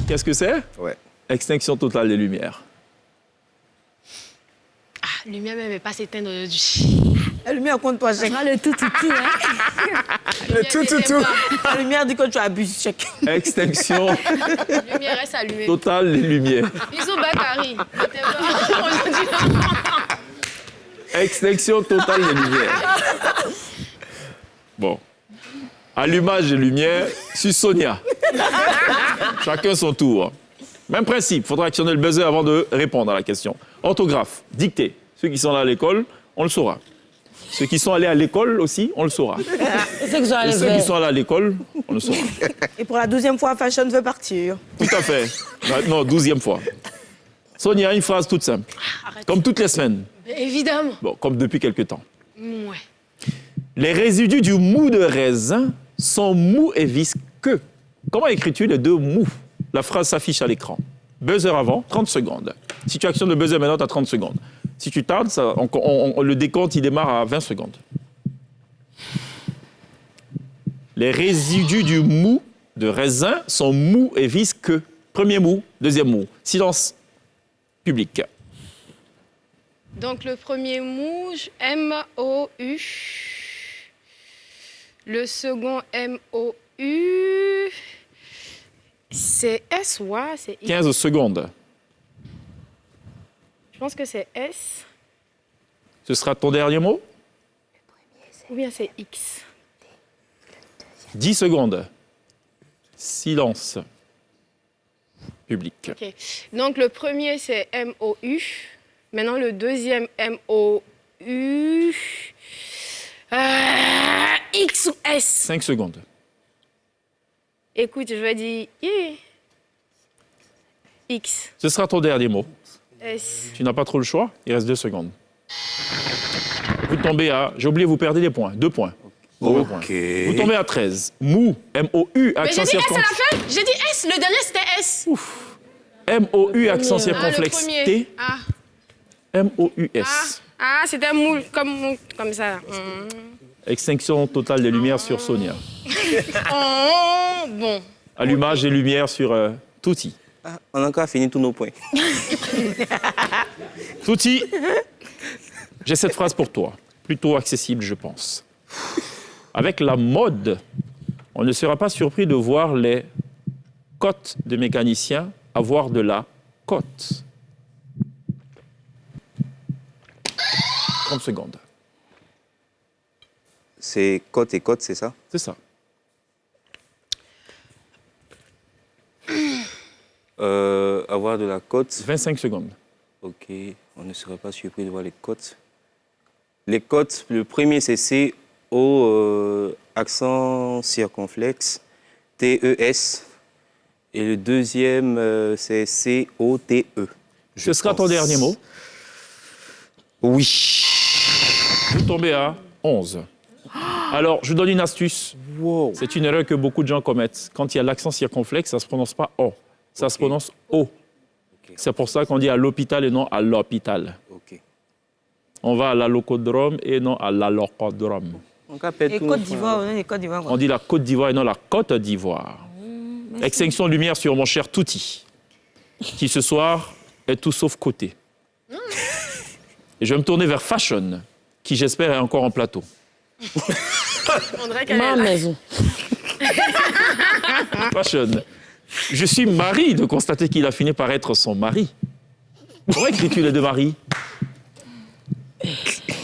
Qu'est-ce que c'est? Ouais. Extinction totale des lumières. Ah, lumière même pas s'éteindre du... La lumière compte toi, Ça chèque. sera le tout, hein. Le tout. La lumière dit que tu abuses, chèque. Extinction La lumière reste allumée. totale des lumières. Bisous, Bakary. Extinction totale des lumières. Bon. Allumage des lumières sur Sonia. Chacun son tour. Même principe, il faudra actionner le buzzer avant de répondre à la question. Orthographe, dictée. Ceux qui sont là à l'école, on le saura. Ceux qui sont allés à l'école aussi, on le saura. Et ceux qui sont Et allés ceux qui vers. sont allés à l'école, on le saura. Et pour la 12e fois, Fashion veut partir. Tout à fait. Non, 12e fois. Sonia, une phrase toute simple. Arrête. Comme toutes les semaines. Évidemment. Bon, comme depuis quelque temps. Ouais. Les résidus du mou de raisin sont mous et visqueux. Comment écris-tu les deux mous? La phrase s'affiche à l'écran. Buzzer avant, 30 secondes. Si tu actionnes le buzzer maintenant, tu as 30 secondes. Si tu tardes, le décompte, il démarre à 20 secondes. Les résidus du mou de raisin sont mous et visqueux. Premier mou, deuxième mou. Silence public. Donc, le premier mouche, M-O-U. Le second, M-O-U. C'est S, ouais, c'est X. 15 secondes. Je pense que c'est S. Ce sera ton dernier mot? Ou bien c'est X. 10 secondes. Silence public. OK. Donc, le premier, c'est M-O-U. Maintenant, le deuxième, M-O-U. X ou S? 5 secondes. Écoute, je vais dire yeah. X. Ce sera ton dernier mot. S. Tu n'as pas trop le choix. Il reste 2 secondes. Vous tombez à... J'ai oublié, vous perdez des points. 2 points. Deux points. Vous tombez à 13. Mou, M-O-U, Mais j'ai accent dit S à la circonflexe. fin. J'ai dit S. Le dernier, c'était S. M-O-U, accent Ah, le circonflexe. premier. T, Ah, M-O-U-S. C'était mou, comme ça. Extinction totale des lumières sur Sonia. Oh, bon. Allumage des lumières sur Touti. Ah, on a encore fini tous nos points. Touti, j'ai cette phrase pour toi. Plutôt accessible, je pense. Avec la mode, on ne sera pas surpris de voir les cotes de mécaniciens avoir de la cote. 30 secondes. C'est côte et côte, c'est ça? C'est ça. Avoir de la côte. 25 secondes. Ok, on ne sera pas surpris de voir les côtes. Les côtes, le premier c'est C-O, accent circonflexe, T-E-S. Et le deuxième, c'est C-O-T-E. Ce sera ton dernier mot. Oui. Vous tombez à 11. Alors, je vous donne une astuce. Wow. C'est une erreur que beaucoup de gens commettent. Quand il y a l'accent circonflexe, ça ne se prononce pas O. Ça se prononce O. C'est pour ça qu'on dit à l'hôpital et non à l'hôpital. Ok. On va à la locodrome et non à la locodrome. On rappelle Et tous Côte nos points, d'Ivoire, alors. on est les Côte d'Ivoire. On dit la Côte d'Ivoire et non la Côte d'Ivoire. Extinction de lumière sur mon cher Touti, qui ce soir est tout sauf coté. Et je vais me tourner vers Fashion, qui j'espère est encore en plateau. On dirait qu'elle Ma est là. maison. Fashion, je suis mari de constater qu'il a fini par être son mari. Comment écris-tu les deux maris?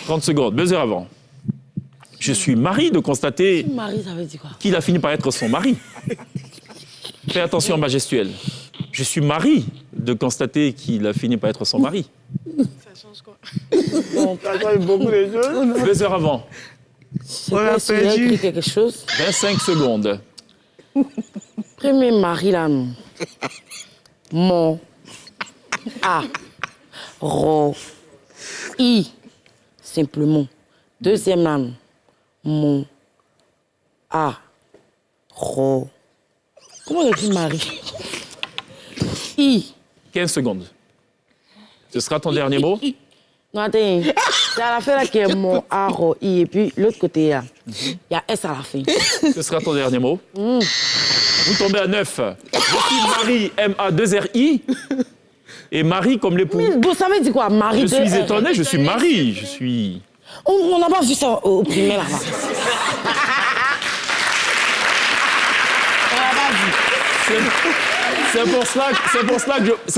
30 secondes, buzzer avant. Je suis mari de constater Marie, ça veut dire quoi? qu'il a fini par être son mari. Fais attention, majestuelle. Je suis mari de constater qu'il a fini par être son mari. Ça change quoi? Buzzer avant. On a perdu. Écrit quelque chose. 25 secondes. Premier mari, là, non. Mon. A. Ro. I. Simplement. Deuxième, là, non. Mon. A. Ro. Comment on écrit mari? I. 15 secondes. Ce sera ton dernier mot? Non, attends. C'est à la fin, là, qui est mon A, Ro, I. Et puis, l'autre côté, il y a S à la fin. Ce sera ton dernier mot. Vous tombez à 9. Je suis Marie, M-A-2-R-I. Et Marie comme l'époux. Mais bon, ça veut dire quoi, Marie Je de suis R. étonné, je suis Marie. Je suis... On n'a pas vu ça au primaire là-bas. C'est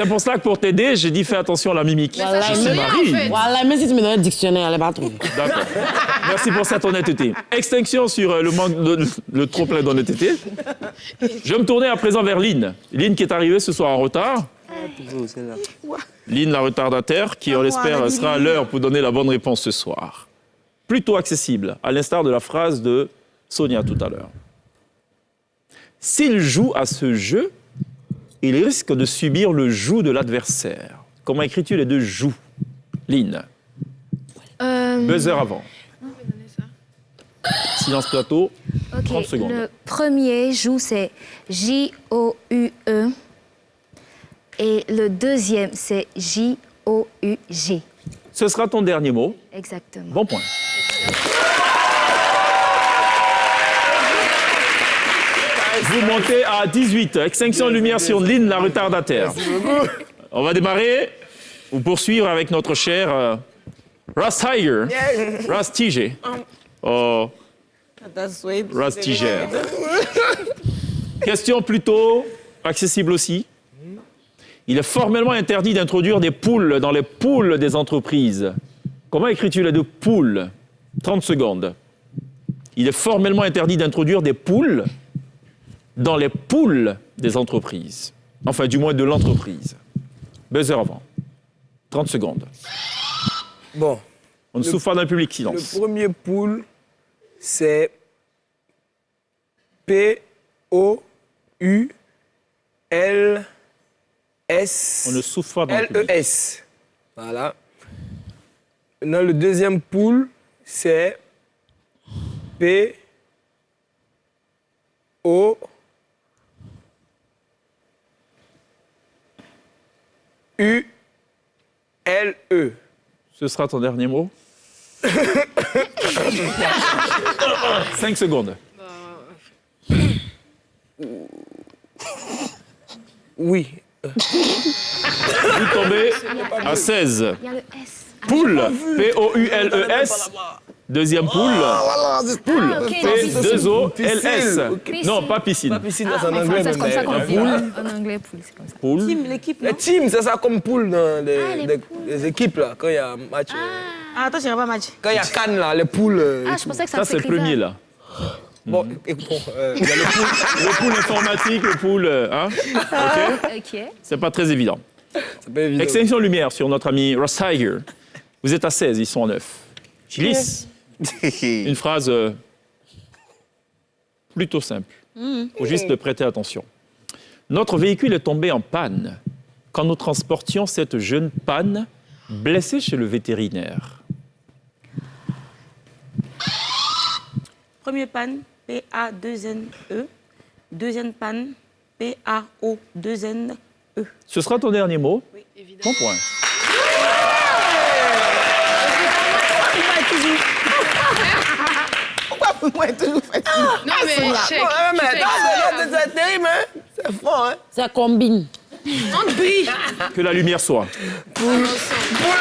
pour cela que pour t'aider, j'ai dit fais attention à la mimique. Voilà, je suis mais- Marie. en fait. Voilà, même si tu me donnes un dictionnaire, elle va trouver. D'accord. Merci pour cette honnêteté. Extinction sur le manque de le trop plein d'honnêteté. Je vais me tourner à présent vers Lynn. Lynn qui est arrivée ce soir en retard. Oh, celle-là. Lynn, la retardataire, qui, on l'espère, sera à l'heure pour donner la bonne réponse ce soir. Plutôt accessible, à l'instar de la phrase de Sonia tout à l'heure. S'il joue à ce jeu, il risque de subir le joug de l'adversaire. Comment écris-tu les deux joues, Lynn? Buzzer avant. Silence plateau. Ok, 30 secondes. le premier joue, c'est J-O-U-E. Et le deuxième, c'est J-O-U-G. Ce sera ton dernier mot. Exactement. Bon point. Vous montez à 18. Extinction de lumière sur Lynn, la retardataire. On va démarrer ou poursuivre avec notre cher Russ Tiger. Russ Tiger. Oh, That's way. Russ Tiger. Question plutôt accessible aussi. Il est formellement interdit d'introduire des poules dans les poules des entreprises. Comment écris-tu les deux poules? 30 secondes. Il est formellement interdit d'introduire des poules dans les poules des entreprises. Enfin, du moins de l'entreprise. Buzzer avant. 30 secondes. Bon, On ne souffre pas d'un public le silence. premier pool, c'est P-O-U-L-S. On ne souffre pas dans le public. L-E-S. Voilà. Maintenant, le deuxième pool, c'est P-O-U-L-E. Ce sera ton dernier mot. 5 secondes. Oui. Vous tombez à 16. Il y a le S. Poule. P-O-U-L-E-S. Deuxième poule. Poule. P-2-O-L-S. Ok. Non, pas piscine. Pas piscine, c'est en anglais. C'est comme ça qu'on mais- dit. En anglais, poule, c'est comme ça. Poule. Team, l'équipe, Les non? teams, c'est ça comme poule dans les les équipes, là, quand il y a un match. Ah, attends, j'ai pas match. Quand il y a Cannes, là, les poules. Ah, je pensais que ça Ça, c'est le premier, là. Bon, et bon, il y a Le pool informatique, le pool... hein? OK? Ok. C'est pas très évident. c'est pas évident. Extinction de lumière sur notre ami Russ Tiger. Vous êtes à 16, ils sont à 9. Glisse. Une phrase plutôt simple. Faut juste prêter attention. Notre véhicule est tombé en panne quand nous transportions cette jeune panne blessée chez le vétérinaire. Premier panne, P-A-2-N-E. Deuxième panne, P-A-O-2-N-E. Ce sera ton dernier mot. Oui, évidemment. Bon point. Moi, toujours fatigué. Non, mais check. Ouais, mais Tu fais attends, c'est terrible, hein? C'est fort, hein? Ça combine. On brille. Que la lumière soit. Poule de bois, hein?